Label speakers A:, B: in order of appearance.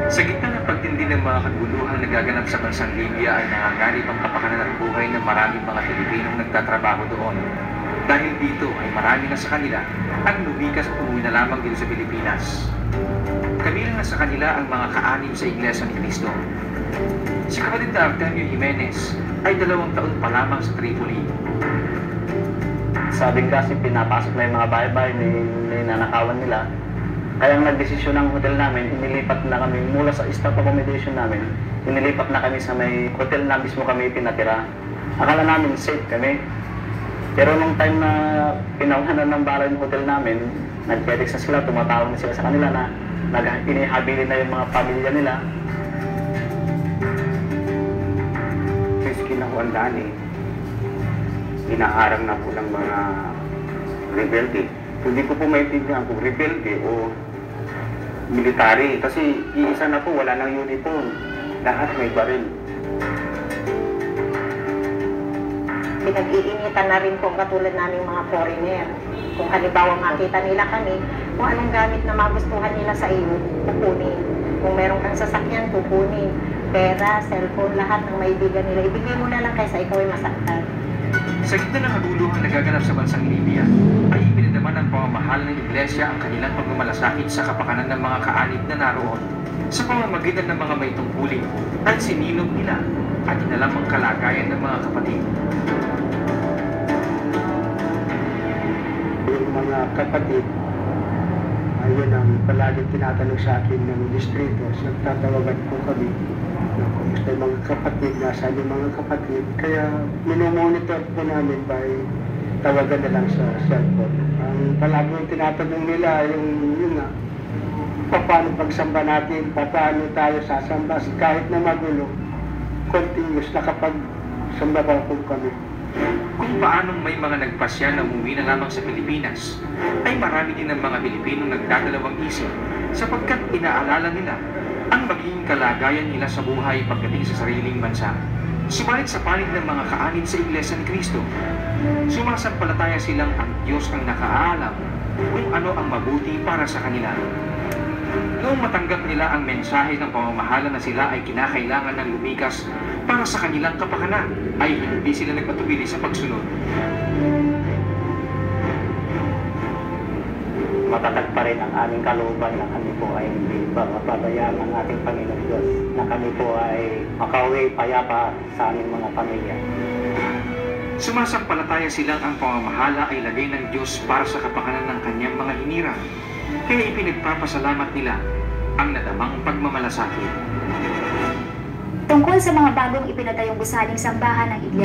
A: Sa gitna ng pagtindi ng mga kaguluhang nagaganap sa bansang Libya ay nanganganib ang kapakanan at buhay ng maraming mga Pilipinong nagtatrabaho doon. Dahil dito ay marami na sa kanila ang lumikas at umuwi na lamang dito sa Pilipinas. Kabilang na sa kanila ang mga kaanib sa Iglesia ni Cristo. Si kapatid na Artemio Jimenez ay 2 taon pa lamang sa Tripoli.
B: Sabing kasi pinapasok na yung mga bahay-bahay ni nanakawan nila. Kaya ang nagdesisyon ng hotel namin, inilipat na kami mula sa staff accommodation namin, inilipat na kami sa may hotel na mismo kami pinatira. Akala namin safe kami. Pero nung time na pinawanan ng bala yung hotel namin, nag-text na sila, tumatawag na sila sa kanila na inihabilin na yung mga pamilya nila.
C: Since kinakuandaan inaarang na po ng mga rebelde. Hindi ko po maintindihan kung rebelde o military. Kasi iisa na po, wala nang uniform. Lahat may baril.
D: Pinag-iinitan na rin po katulad naming mga foreigner. Kung halimbawa makita nila kami, kung anong gamit na magustuhan nila sa iyo, kukunin. Kung meron kang sasakyan, kukunin. Pera, cellphone, lahat ng maibigan nila. Ibigay mo na lang kaysa ikaw ay masaktan.
A: Sa gitna ng kaguluhang nagaganap sa bansang Libya, ay ipinadaman ng pamamahal ng Iglesia ang kanilang pagmamalasakit sa kapakanan ng mga kaanib na naroon sa pamamagitan ng mga may tungkulin at sinilog nila at inalam ang kalagayan ng mga kapatid.
C: Yung mga kapatid, ayun ang palaging tinatanong sa akin ng distributors. Nagtatawagan po kami. Kumusta yung mga kapatid, nasaan yung mga kapatid. Kaya minomonitor po namin by tawagan na lang sa cellphone. Ang palaging tinatanong nila yun nga, paano pagsamba natin, paano tayo sasamba, kahit na magulo, continuous na kapag samba pa po kami.
A: Kung paanong may mga nagpasya na umuwi na lamang sa Pilipinas, ay marami din ng mga Pilipinong nagdadalawang isip sapagkat inaalala nila ang magiging kalagayan nila sa buhay pagdating sa sariling bansa. Subalit sa panig ng mga kaanib sa Iglesia ni Cristo, sumasampalataya silang ang Diyos ang nakaalam kung ano ang mabuti para sa kanila. Noong matanggap nila ang mensahe ng pamamahala na sila ay kinakailangan ng lumikas para sa kanilang kapakanan, ay hindi sila nagpatubili sa pagsunod.
B: Matatag pa rin ang aming kalooban na kami po ay hindi pabayaan ng ating Panginoon Diyos, na kami po ay makauwi payapa sa aming mga pamilya.
A: Sumasampalataya silang ang pamamahala ay lagay ng Diyos para sa kapakanan ng kanyang mga hinirang, kaya ipinagpapasalamat nila ang nadamang pagmamalasakit.
E: Tungkol sa mga bagong ipinatayong gusaling sambahan ng Iglesia